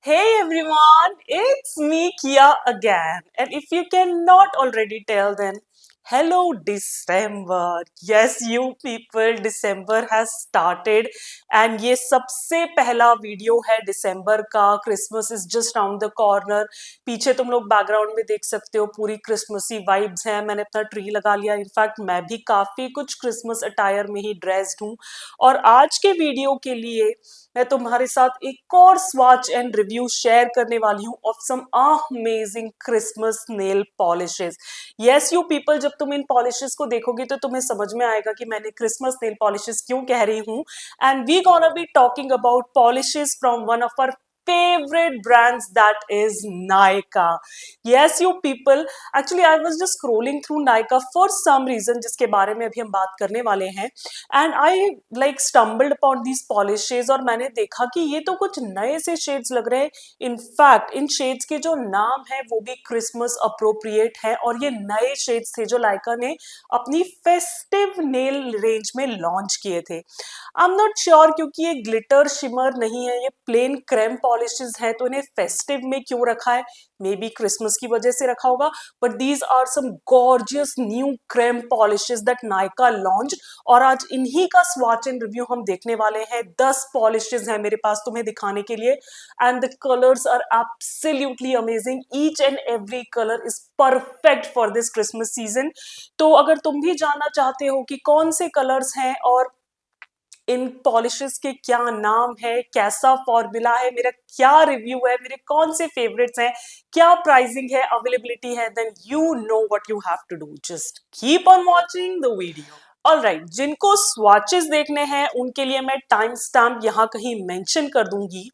Hey everyone, it's me Kia again. And if you cannot already tell, then hello December. Yes, you people, December has started. And ये सबसे पहला video है दिसंबर का. Christmas is just round the corner. पीछे तुम लोग background में देख सकते हो, पूरी क्रिसमसी वाइब्स हैं. मैंने अपना ट्री लगा लिया. इनफैक्ट मैं भी काफी कुछ क्रिसमस अटायर में ही ड्रेस्ड हूँ. और आज के वीडियो के लिए मैं तुम्हारे साथ एक और स्वॉच एंड रिव्यू शेयर करने वाली हूँ of some amazing Christmas nail polishes. Yes you people, जब तुम इन पॉलिशेस को देखोगे तो तुम्हें समझ में आएगा कि मैंने क्रिसमस नेल पॉलिशेस क्यों कह रही हूँ. And we gonna be talking about polishes from one of our favorite brands, that is Nykaa. Yes you people, actually I was just scrolling through Nykaa for some reason जिसके बारे में अभी हम बात करने वाले हैं. And I like stumbled upon these polishes और मैंने देखा कि ये तो कुछ नए से शेड्स लग रहे हैं. इनफैक्ट इन शेड्स के जो नाम है वो भी क्रिसमस अप्रोप्रिएट है और ये नए शेड्स थे जो लाइका ने अपनी फेस्टिव नेल रेंज में लॉन्च किए थे. आई एम नॉट श्योर क्योंकि ये ग्लिटर शिमर नहीं है, ये प्लेन क्रेम पॉलिशेज है, तो इन्हें फेस्टिव में क्यों रखा है. मे बी क्रिसमस की वजह से रखा होगा. But these are some gorgeous new creme polishes that Nykaa launch. और आज इन्हीं का स्वॉच एंड रिव्यू हम देखने वाले हैं. 10 पॉलिशेज हैं मेरे पास तुम्हें दिखाने के लिए. And the colours are absolutely amazing. Each and every colour is perfect for this Christmas season. तो अगर तुम भी जानना चाहते हो कि कौन से कलर्स हैं और इन पॉलिशेस के क्या नाम है, कैसा फॉर्मूला है, मेरा क्या रिव्यू है, मेरे कौन से फेवरेट्स हैं, क्या प्राइसिंग है, अवेलेबिलिटी है, then you know what you have to do. Just keep on watching the video. Alright, जिनको स्वॉचेस देखने हैं उनके लिए मैं टाइम स्टैम्प यहाँ कहीं मेंशन कर दूंगी.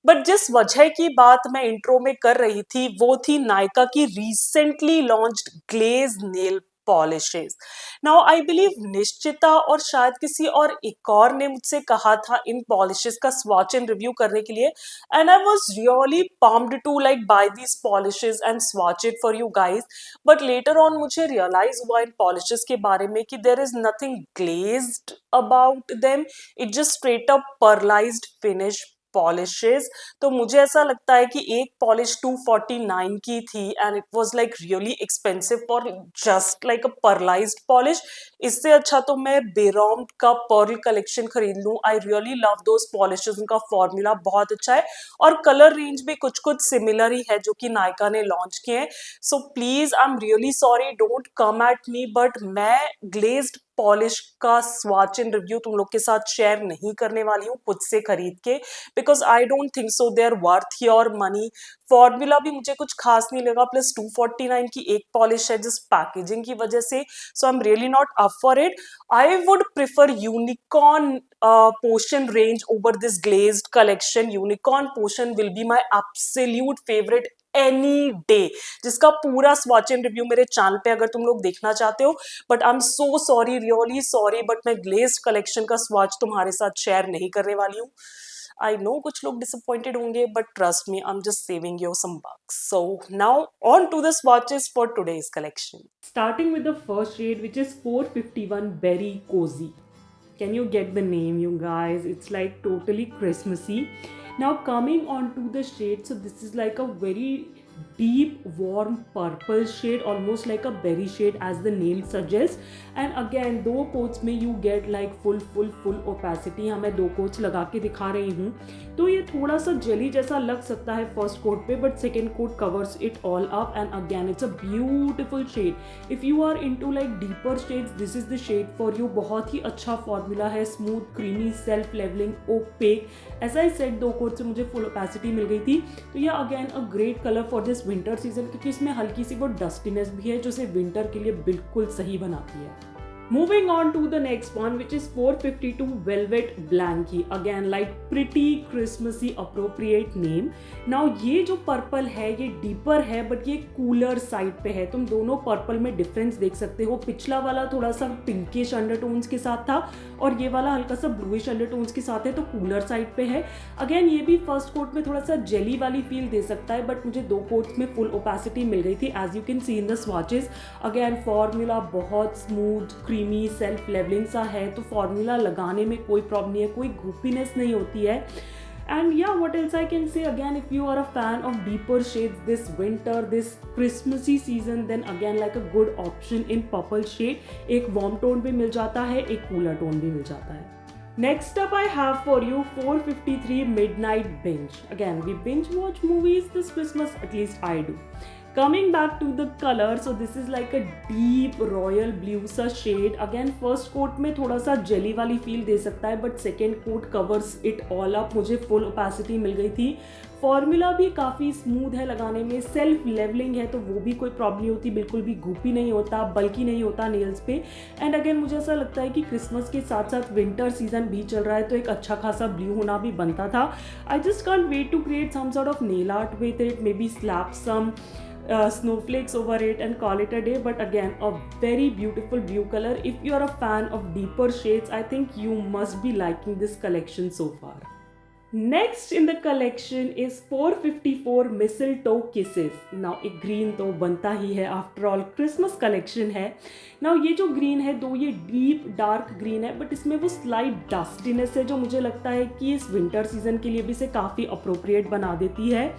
बट जिस वजह की बात मैं इंट्रो में कर रही थी वो थी Nykaa की recently launched glaze nail polishes. Now I believe Nishchita और शायद किसी और एक और ने मुझसे कहा था इन पॉलिशेस का स्वॉच एंड रिव्यू करने के लिए. And I was really pumped to like buy these polishes and swatch it for you guys. But later on मुझे रियलाइज हुआ इन पॉलिशेस के बारे में कि there is nothing glazed about them. It just straight up pearlised finish polishes. तो मुझे ऐसा लगता है कि एक पॉलिश 249 की थी and it was like really expensive for just like a pearlised polish. इससे अच्छा तो मैं बेरॉम का पर्ल कलेक्शन खरीद लूं. I really love those polishes, उनका फॉर्मूला बहुत अच्छा है और कलर रेंज भी कुछ कुछ सिमिलर ही है जो कि Nykaa ने लॉन्च किए हैं. So please I am really sorry, don't come at me, but मैं ग्लेज्ड पॉलिश का स्वॉच एंड रिव्यू तुम लोग के साथ शेयर नहीं करने वाली हूँ खुद से खरीद के. Because I don't think so they are worth your money. Formula भी मुझे कुछ खास नहीं लगा, प्लस 249 की एक पॉलिश है जिस पैकेजिंग की वजह से. So I am really not up for it. I would prefer unicorn potion range over this glazed collection. Unicorn potion will be my absolute favourite any day, जिसका पूरा स्वॉच एंड रिव्यू मेरे channel पे अगर तुम लोग देखना चाहते हो. But I am so sorry, really sorry, but मैं ग्लेज्ड कलेक्शन का स्वॉच तुम्हारे साथ शेयर नहीं करने वाली हूँ. I know कुछ लोग disappointed होंगे, but trust me, I'm just saving you some bucks. So now on to the swatches for today's collection. Starting with the first shade, which is 451 Berry Cozy. Can you get the name, you guys? It's like totally Christmassy. Now coming on to the shade, so this is like a very deep warm purple shade, almost like a berry shade as the name suggests. And again दो coats में you get like full opacity. यहाँ मैं दो coats लगा के दिखा रही हूँ तो ये थोड़ा सा जेली जैसा लग सकता है फर्स्ट कोट पे, but second coat covers it all up. And again it's a beautiful shade. If you are into like deeper shades, this is the shade for you. बहुत ही अच्छा फॉर्मूला है, smooth, creamy, self levelling, opaque. As I said, दो coat से मुझे full opacity मिल गई थी. तो ये again a great colour for this winter season, क्योंकि इसमें हल्की सी वो डस्टीनेस भी है जो इसे विंटर के लिए बिल्कुल सही बनाती है. Moving on to the next one, which is 452 Velvet Blanky. Again, like pretty Christmassy appropriate name. Now ये जो पर्पल है ये डीपर है बट ये कूलर साइड पे है. तुम दोनों पर्पल में डिफरेंस देख सकते हो. पिछला वाला थोड़ा सा पिंकिश अंडरटोन्स के साथ था और ये वाला हल्का सा ब्लूइश अंडरटोन्स के साथ है, तो कूलर साइड पे है. अगेन ये भी फर्स्ट कोट में थोड़ा सा जेली वाली फील दे सकता है, बट मुझे दो कोट्स में फुल ओपेसिटी मिल गई थी as you can see in the swatches. Again formula बहुत स्मूथ, क्रीमी, सेल्फ लेवलिंग सा है, तो फॉर्मूला लगाने में कोई प्रॉब्लम नहीं है, कोई ग्रुपीनेस नहीं होती है. And yeah, what else I can say, again, if you are a fan of deeper shades this winter, this Christmassy season, then again like a good option in purple shade. एक warm tone भी मिल जाता है, एक cooler tone भी मिल जाता है. Next up I have for you 453 Midnight Binge. Again, we binge watch movies this Christmas, at least I do. Coming back to the color, so this is like a deep royal blue सा shade. Again, first coat में थोड़ा सा jelly वाली feel दे सकता है, but second coat covers it all up. मुझे full opacity मिल गई थी. फॉर्मूला भी काफ़ी स्मूथ है लगाने में, सेल्फ लेवलिंग है तो वो भी कोई प्रॉब्लम नहीं होती, बिल्कुल भी गुपी नहीं होता, बल्कि नहीं होता नेल्स पे. एंड अगेन मुझे ऐसा लगता है कि क्रिसमस के साथ साथ विंटर सीजन भी चल रहा है तो एक अच्छा खासा ब्लू होना भी बनता था. I just can't wait to create some sort of nail art with it, maybe slap some snowflakes over it and call it a day. But again, a very beautiful blue color. If you are a fan of deeper shades, I think you must be liking this collection so far. Next in the collection is 454 Mistletoe Kisses. Now एक green तो बनता ही है, after all Christmas collection है. Now ये जो green है, दो ये deep dark green है, but इसमें वो slight dustiness है जो मुझे लगता है कि इस winter season के लिए भी इसे काफ़ी appropriate बना देती है.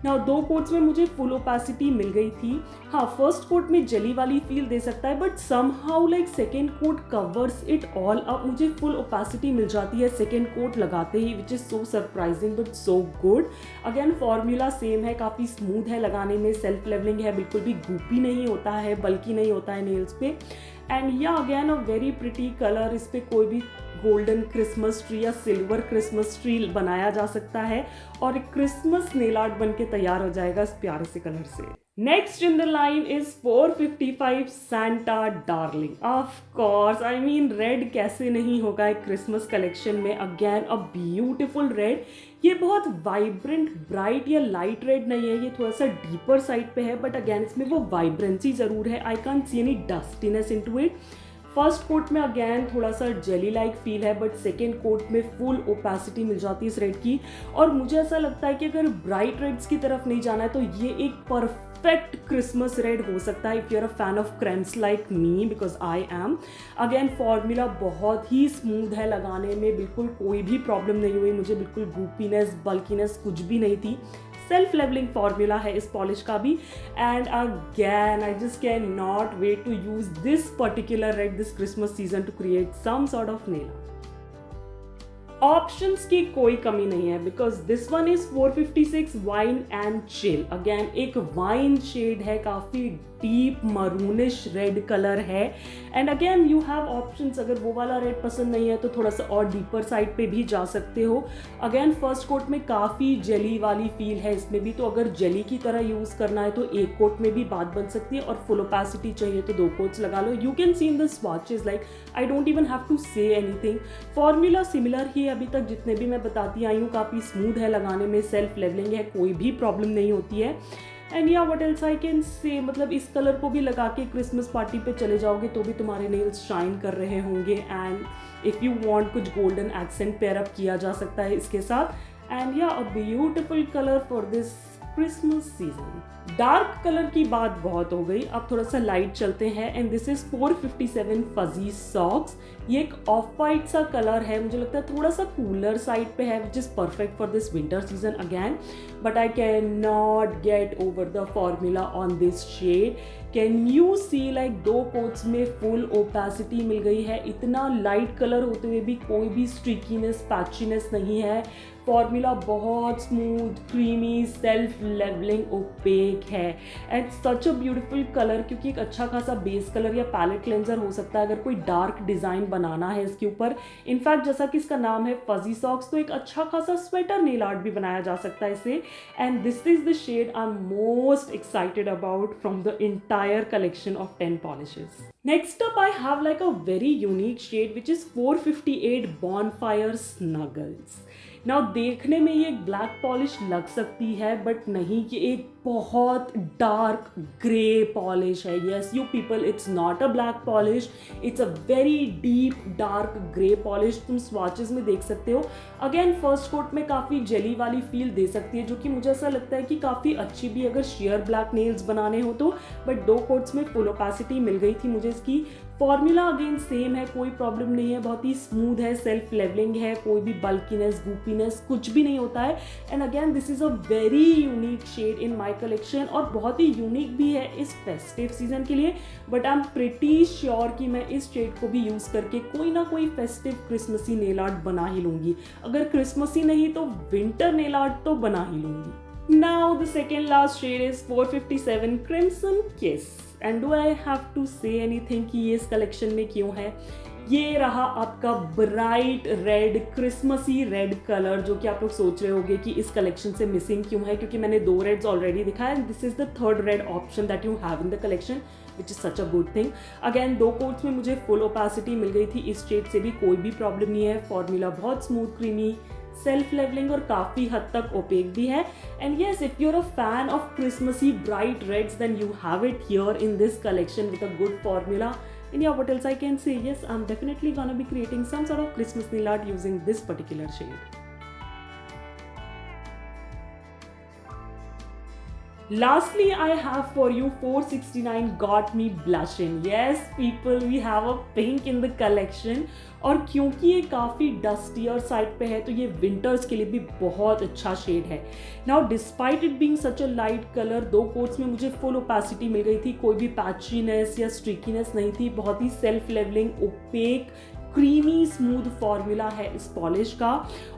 ना दो कोट्स में मुझे फुल ओपेसिटी मिल गई थी. हाँ, फर्स्ट कोट में जेली वाली फील दे सकता है, but somehow like second coat covers it all up. मुझे फुल ओपेसिटी मिल जाती है सेकेंड कोट लगाते ही, which is so surprising but so good. Again formula same है, काफ़ी स्मूथ है लगाने में, सेल्फ लेवलिंग है, बिल्कुल भी गुपी नहीं होता है, बल्कि नहीं होता है नेल्स पे. एंड या again a very pretty colour. इस पर कोई भी गोल्डन क्रिसमस ट्री या सिल्वर क्रिसमस ट्री बनाया जा सकता है और एक क्रिसमस नेल आर्ट बन के तैयार हो जाएगा इस प्यारे से कलर से. Next in the line is 455 Santa Darling. Of course, I mean red कैसे नहीं होगा एक क्रिसमस कलेक्शन में. Again a beautiful red. ये बहुत वाइब्रेंट ब्राइट या लाइट रेड नहीं है, ये थोड़ा सा डीपर साइड पे है, बट अगेन इसमें वो वाइब्रेंसी ज़रूर है. I can't see any dustiness into it. First coat में अगेन थोड़ा सा जेली लाइक फील है, बट सेकेंड कोट में फुल ओपेसिटी मिल जाती है इस रेड की. और मुझे ऐसा लगता है कि अगर ब्राइट रेड्स की तरफ नहीं जाना है तो ये एक परफेक्ट क्रिसमस रेड हो सकता है if you are a fan of cremes like me, because I am. Again formula बहुत ही स्मूथ है लगाने में, बिल्कुल कोई भी प्रॉब्लम नहीं हुई मुझे, बिल्कुल गुपीनेस बल्कीनेस कुछ भी नहीं थी. सेल्फ लेवलिंग फॉर्मूला है इस पॉलिश का भी. And again I just can not wait to use this particular red this Christmas season to create some sort of nail. Options की कोई कमी नहीं है, because this one is 456 wine and chill. Again एक wine shade है, काफ़ी deep maroonish red colour है. And again you have options, अगर वो वाला रेड पसंद नहीं है तो थोड़ा सा और डीपर साइड पे भी जा सकते हो. अगेन फर्स्ट कोट में काफ़ी जेली वाली फील है इसमें भी, तो अगर जेली की तरह यूज़ करना है तो एक कोट में भी बात बन सकती है, और फुल ओपेसिटी चाहिए तो दो कोट्स लगा लो. You can see in the swatches, like I don't even have to say anything. Formula similar ही अभी तक जितने भी मैं बताती आई हूँ, काफ़ी स्मूथ है लगाने में, सेल्फ लेवलिंग है, कोई भी प्रॉब्लम नहीं होती है. एंड या what else I can say, मतलब इस कलर को भी लगा के क्रिसमस पार्टी पे चले जाओगे तो भी तुम्हारे नेल्स शाइन कर रहे होंगे. एंड इफ़ यू वांट कुछ गोल्डन एक्सेंट पेयर अप किया जा सकता है इसके साथ. एंड या अ beautiful colour for this Christmas season. Dark colour की बात बहुत हो गई, अब थोड़ा सा लाइट चलते हैं. And this is 457 fuzzy socks. ये एक ऑफ वाइट सा कलर है, मुझे लगता है थोड़ा सा कूलर साइड पे है, which is perfect for this winter season again. But I can not get over the formula on this shade. Can you see like दो कोट्स में फुल ओपेसिटी मिल गई है. इतना लाइट कलर होते हुए भी कोई भी स्ट्रीकीनेस पैचीनेस नहीं है. फॉर्मूला बहुत smooth creamy self levelling opaque है. And such a beautiful colour, क्योंकि एक अच्छा खासा बेस कलर या पैलेट क्लेंजर हो सकता है अगर कोई डार्क डिज़ाइन बनाना है इसके ऊपर. इनफैक्ट जैसा कि इसका नाम है फजी सॉक्स, तो एक अच्छा खासा स्वेटर नेल आर्ट भी बनाया जा सकता है इसे. And this is the shade I am most excited about from the entire collection of 10 polishes. Next up I have like a very unique shade which is 458 Bonfire Snuggles. Now देखने में ये एक ब्लैक पॉलिश लग सकती है, but नहीं, ये एक बहुत डार्क ग्रे पॉलिश है. Yes you people, it's not a black polish, it's a very deep dark grey polish. तुम स्वॉचेस में देख सकते हो. अगेन फर्स्ट कोट में काफ़ी जेली वाली फील दे सकती है, जो कि मुझे ऐसा लगता है कि काफ़ी अच्छी भी अगर शेयर ब्लैक नेल्स बनाने हो तो. बट दो कोट्स में फुल ओपेसिटी मिल गई थी मुझे इसकी. फॉर्मूला अगेन सेम है, कोई प्रॉब्लम नहीं है, बहुत ही स्मूथ है, सेल्फ लेवलिंग है, कोई भी बल्कीनेस गूपीनेस कुछ भी नहीं होता है। And again this is a very unique shade in my collection और बहुत ही यूनिक भी है इस फेस्टिव सीजन के लिए। But I am pretty sure कि मैं इस शेड को भी यूज करके कोई ना कोई फेस्टिव क्रिसमसी नेल आर्ट बना ही लूंगी, अगर क्रिसमसी नहीं तो विंटर नेल आर्ट तो बना ही लूंगी। Now the second last shade is 457 Crimson Kiss. And do I have to say anything कि ये इस कलेक्शन में क्यों है? ये रहा आपका bright red, Christmassy red colour, जो कि आप लोग सोच रहे होंगे कि इस कलेक्शन से मिसिंग क्यों है, क्योंकि मैंने 2 रेड्स ऑलरेडी दिखाया and this is the third red option that you have in the collection, which is such a good thing. Again 2 quotes में मुझे फुल ओपेसिटी मिल गई थी, इस शेड से भी कोई भी प्रॉब्लम नहीं है। फॉर्मूला बहुत स्मूथ क्रीमी, सेल्फ लेवलिंग और काफी हद तक ओपेक भी है। And yes, if you are a fan of Christmassy bright reds then you have it here in this collection with a good formula. And yeah, what else I can say? Yes, I'm definitely gonna be creating some sort of Christmas nail art using this particular shade. Lastly, I have for you 469 Got Me Blushing. Yes, people, we have a pink in the collection. और क्योंकि ये काफ़ी डस्टियर side पे है तो ये winters के लिए भी बहुत अच्छा शेड है। Now despite it being such a light colour, 2 quotes में मुझे फुल ओपेसिटी मिल गई थी, कोई भी पैचीनेस या स्ट्रिकीनेस नहीं थी, बहुत ही self levelling opaque creamy smooth formula है इस पॉलिश का।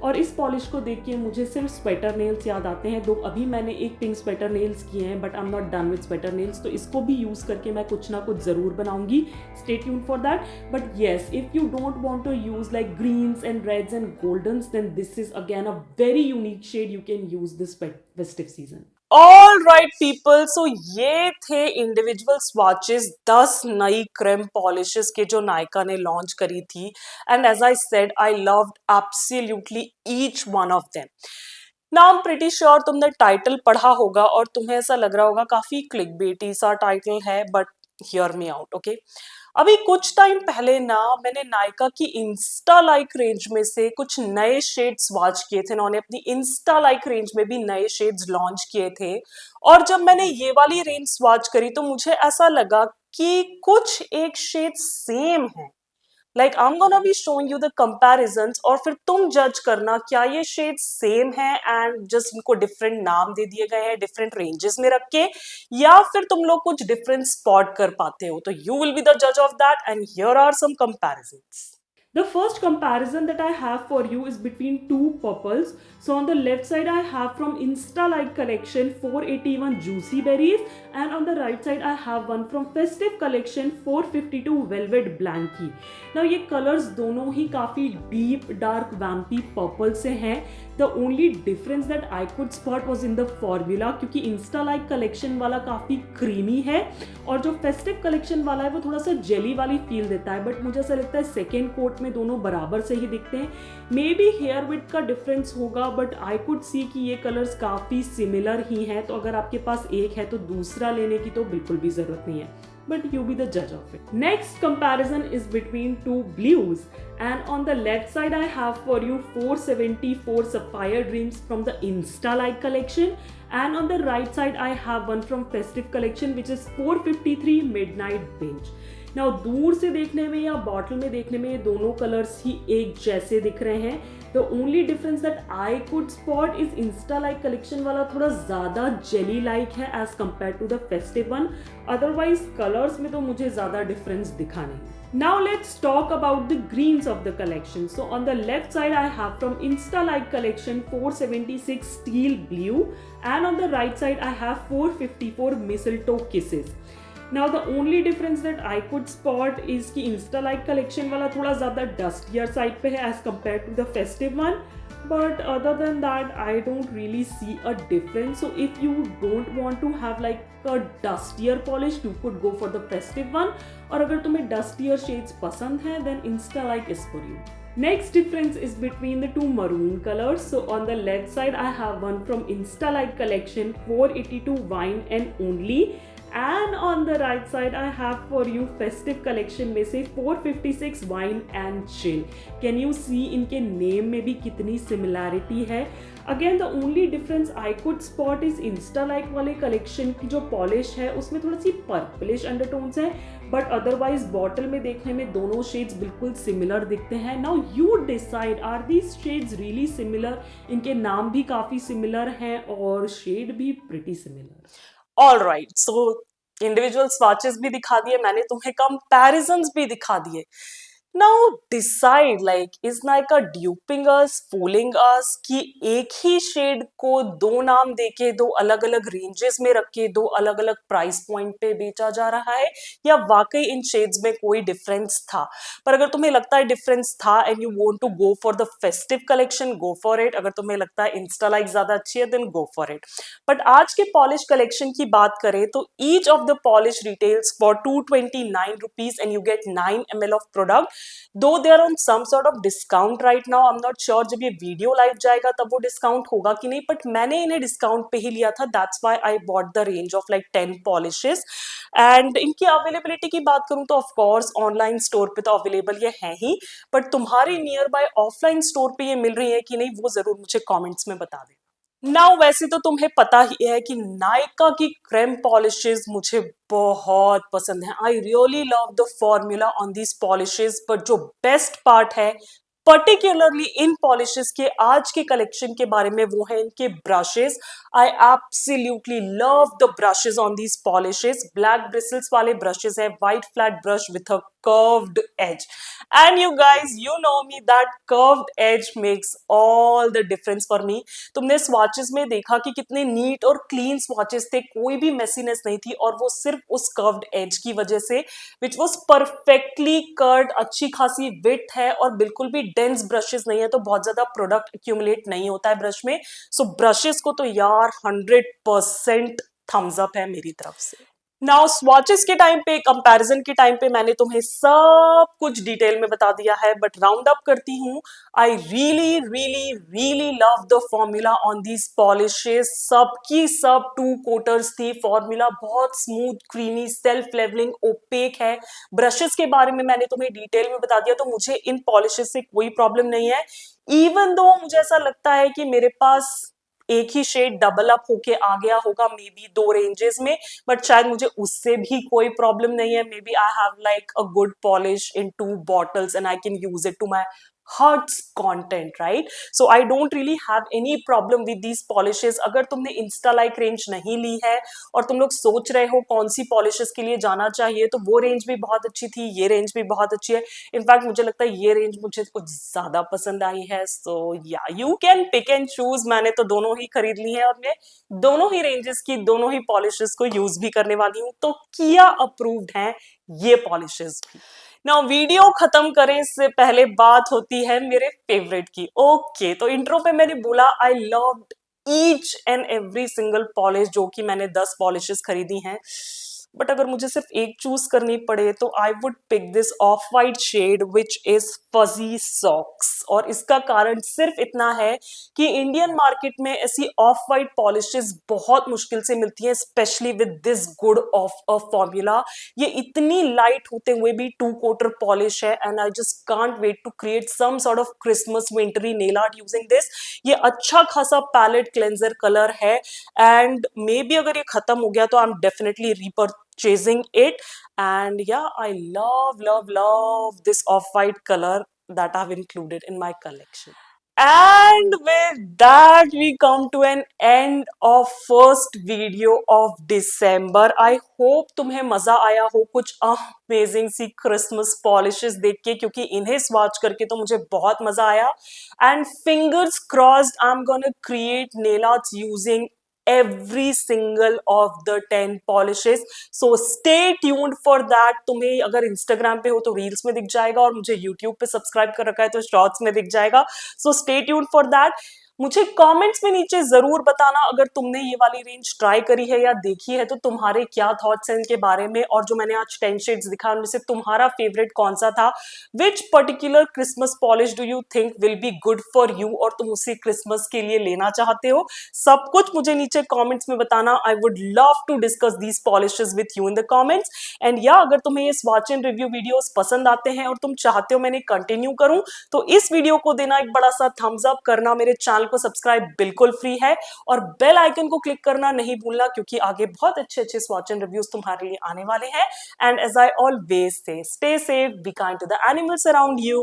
और इस पॉलिश को देख के मुझे सिर्फ स्वेटर नेल्स याद आते हैं, दो अभी मैंने एक पिंक स्वेटर नेल्स किए हैं, but I am not done with sweater nails, तो इसको भी यूज़ करके मैं कुछ ना कुछ ज़रूर बनाऊंगी, stay tuned for that. But yes, if you don't want to use like greens and reds and goldens, then this is again a very unique shade you can use this festive season. All right people, so ये थे individual swatches 10 नई cream polishes के जो नायका ने launch करी थी। And as I said, I loved absolutely each one of them. Now I am pretty sure तुमने title पढ़ा होगा और तुम्हें ऐसा लग रहा होगा काफी क्लिकबेटी सा टाइटल है, but hear me out, okay. अभी कुछ टाइम पहले ना मैंने नायका की इंस्टा लाइक रेंज में से कुछ नए शेड्स वॉच किए थे, उन्होंने अपनी इंस्टा लाइक रेंज में भी नए शेड्स लॉन्च किए थे। और जब मैंने ये वाली रेंज स्वॉच करी तो मुझे ऐसा लगा कि कुछ एक शेड सेम है। Like I am gonna be showing you the comparisons और फिर तुम जज करना क्या ये शेड सेम है एंड जस्ट इनको डिफरेंट नाम दे दिए गए हैं डिफरेंट रेंजेस में रख के, या फिर तुम लोग कुछ डिफरेंट स्पॉट कर पाते हो। तो यू विल बी द जज of that and here are some comparisons. The first comparison that I have for you is between 2 purples. So on the left side I have from Insta Like collection 481 Juicy Berries, and on the right side I have one from Festive collection 452 Velvet Blanky. Now ये colors दोनों ही काफ़ी deep dark vampy purple से हैं. The only difference that I could spot was in the formula, क्योंकि Insta Like collection वाला काफ़ी creamy है और जो Festive collection वाला है वो थोड़ा सा jelly वाली feel देता है, बट मुझे ऐसा लगता है second coat में दोनों बराबर से ही दिखते हैं। मे बी हेयर विड्थ का डिफरेंस होगा, बट आई कुड सी कि ये कलर्स काफ़ी सिमिलर ही हैं, तो अगर आपके पास एक है तो दूसरा लेने की तो बिल्कुल भी ज़रूरत नहीं है। But you be the judge of it. Next comparison is between 2 blues, and on the left side I have for you 474 Sapphire Dreams from the Insta Like collection, and on the right side I have one from Festive collection which is 453 Midnight Binge. Now दूर से देखने में या bottle में देखने में ये दोनों कलर्स ही एक जैसे दिख रहे हैं। The only difference that I could spot is Insta Like collection वाला थोड़ा ज़्यादा jelly like है as compared to the Festive one. Otherwise colors में तो मुझे ज़्यादा difference दिखा नहीं। Now let's talk about the greens of the collection. So on the left side I have from Insta Like collection 476 Steel Blue, and on the right side I have 454 Mistletoe Kisses. Now the only difference that I could spot is कि Insta Like collection वाला थोड़ा ज़्यादा dustier side पे है as compared to the Festive one, but other than that I don't really see a difference. So if you don't want to have like a dustier polish, you could go for the Festive one, और अगर तुम्हें dustier shades पसंद हैं then Insta Like is for you. Next difference is between the 2 maroon colors. So on the left side I have one from Insta Like collection 482 Wine and Only, And on the right side, I have for you festive collection में से 456 wine and chill. Can you see इनके name में भी कितनी similarity है? Again, the only difference I could spot is Insta like वाले collection की जो polish है उसमें थोड़ा सी purplish undertones है, but otherwise bottle में देखने में दोनों shades बिल्कुल similar दिखते हैं. Now you decide, are these shades really similar? इनके नाम भी काफी similar हैं और shade भी pretty similar. All right, so individual swatches भी दिखा दिए मैंने, तुम्हें कंपैरिजंस भी दिखा दिए. Now decide, like is Nykaa duping us, fooling us, कि एक ही शेड को दो नाम देके दो अलग अलग रेंजेस में रख के दो अलग अलग प्राइस पॉइंट पे बेचा जा रहा है, या वाकई इन शेड्स में कोई डिफरेंस था. पर अगर तुम्हें लगता है डिफरेंस था and you want to go for the festive collection, go for it. अगर तुम्हें लगता है इंस्टा लाइक ज्यादा अच्छी है, then go for it. But आज के पॉलिश कलेक्शन की बात करें तो each of the polish retails for 229 rupees and you get 9 ml of product. Though they are on some sort of discount right now. I am not sure जब ये video live जाएगा तब वो discount होगा कि नहीं, बट मैंने इन्हें डिस्काउंट पे ही लिया था. That's why I bought the range of like 10 polishes. And इनकी अवेलेबिलिटी की बात करूं तो ऑफकोर्स ऑनलाइन स्टोर पे तो अवेलेबल ये है ही, बट तुम्हारे नियर बाय ऑफलाइन स्टोर पे ये मिल रही है कि नहीं वो जरूर मुझे कॉमेंट्स में बता दें. नाउ वैसे तो तुम्हें पता ही है कि नायका की क्रेम पॉलिशेस मुझे बहुत पसंद है. I really love the formula on these polishes, but जो बेस्ट पार्ट है पर्टिकुलरली इन पॉलिशेस के आज के कलेक्शन के बारे में वो है इनके brushes. I absolutely love the brushes on these polishes. Black bristles वाले ब्रशेस है, white flat brush with a curved edge, and you guys, you know me, that curved edge makes all the difference for me. तुमने swatches में देखा कि कितने NEET और clean swatches थे, कोई भी messiness नहीं थी, और वो सिर्फ उस curved edge की वजह से, which was perfectly curved, अच्छी खासी width है और बिल्कुल भी dense brushes नहीं है, तो बहुत ज्यादा product accumulate नहीं होता है ब्रश में. So brushes को तो यार 100% thumbs up है मेरी तरफ से. नाउ स्वॉचेस के टाइम पे, कंपैरिजन के टाइम पे मैंने तुम्हें सब कुछ डिटेल में बता दिया है, बट राउंड अप करती हूँ. I really really really love the formula on these polishes. सबकी सब टू कोटर्स थी. फॉर्मूला बहुत smooth, creamy, self levelling, opaque है. ब्रशेस के बारे में मैंने तुम्हें डिटेल में बता दिया, तो मुझे इन पॉलिशेस से कोई प्रॉब्लम नहीं है. इवन दो मुझे ऐसा लगता है कि मेरे पास एक ही शेड डबल अप होके आ गया होगा मे बी दो रेंजेस में, बट शायद मुझे उससे भी कोई प्रॉब्लम नहीं है. Maybe I have like a good polish in two bottles and I can use it to my heart's content, right? So I don't really have any problem with these polishes. अगर तुमने Insta like range नहीं ली है और तुम लोग सोच रहे हो कौन सी पॉलिशेस के लिए जाना चाहिए, तो वो रेंज भी बहुत अच्छी थी, ये रेंज भी बहुत अच्छी है. इनफैक्ट मुझे लगता है ये रेंज मुझे कुछ ज्यादा पसंद आई है. सो या you can pick and choose. मैंने तो दोनों ही खरीद ली है और मैं दोनों ही रेंजेस की दोनों ही पॉलिशेस को यूज भी करने वाली हूँ. तो किया अप्रूव्ड है ये पॉलिशेस भी. नाउ वीडियो खत्म करें इससे पहले बात होती है मेरे फेवरेट की. ओके, तो इंट्रो पे मैंने बोला I loved each and every single polish, जो कि मैंने 10 पॉलिशेस खरीदी हैं. बट अगर मुझे सिर्फ एक चूज करनी पड़े तो I would pick this off white shade which is fuzzy socks. और इसका कारण सिर्फ इतना है कि इंडियन मार्केट में ऐसी ऑफ वाइट पॉलिशेस बहुत मुश्किल से मिलती हैं, especially with this good of a formula. ये इतनी लाइट होते हुए भी टू कोटर पॉलिश है, and I just can't wait to create some sort of Christmas wintery nail art using this. ये अच्छा खासा पैलेट क्लेंजर कलर है, एंड मे बी अगर ये खत्म हो गया तो I am definitely repurchasing it. And yeah, I love this off-white color that I've included in my collection. And with that we come to an end of first video of December. I hope तुम्हें मजा आया हो कुछ amazing सी Christmas polishes देख के, क्योंकि इन्हें स्वाच करके तो मुझे बहुत मजा आया. And fingers crossed I am gonna create nail arts using every single of the 10 polishes. So stay tuned for that. तुम्हें अगर Instagram पे हो तो रील्स में दिख जाएगा, और मुझे YouTube पे सब्सक्राइब कर रखा है तो शॉर्ट्स में दिख जाएगा. So stay tuned for that. मुझे कमेंट्स में नीचे जरूर बताना अगर तुमने ये वाली रेंज ट्राई करी है या देखी है तो तुम्हारे क्या थॉट्स हैं इनके बारे में, और जो मैंने आज 10 शेड्स दिखा उनमें से तुम्हारा फेवरेट कौन सा था। Which particular Christmas polish do you think will be good for you, और तुम उसी क्रिसमस के लिए लेना चाहते हो, सब कुछ मुझे नीचे कमेंट्स में बताना। I would love to discuss these policies with you in the comments. And या अगर तुम्हें ये स्वॉच एंड रिव्यू वीडियोस पसंद आते हैं और तुम चाहते हो मैंने कंटिन्यू करूं तो इस वीडियो को देना एक बड़ा सा थम्स अप, करना मेरे चैनल को सब्सक्राइब बिल्कुल फ्री है, और बेल आइकन को क्लिक करना नहीं भूलना क्योंकि आगे बहुत अच्छे अच्छे स्वॉच एंड रिव्यूज तुम्हारे लिए आने वाले हैं। And as I always say, stay safe, be kind to the animals around you,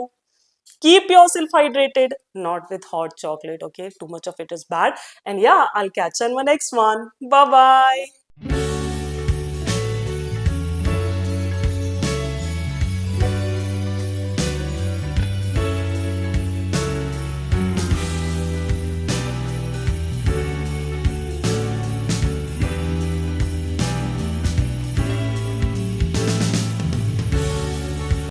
keep yourself hydrated, not with hot chocolate, okay? Too much of it is bad. And yeah, I'll catch you in my next one. Bye bye.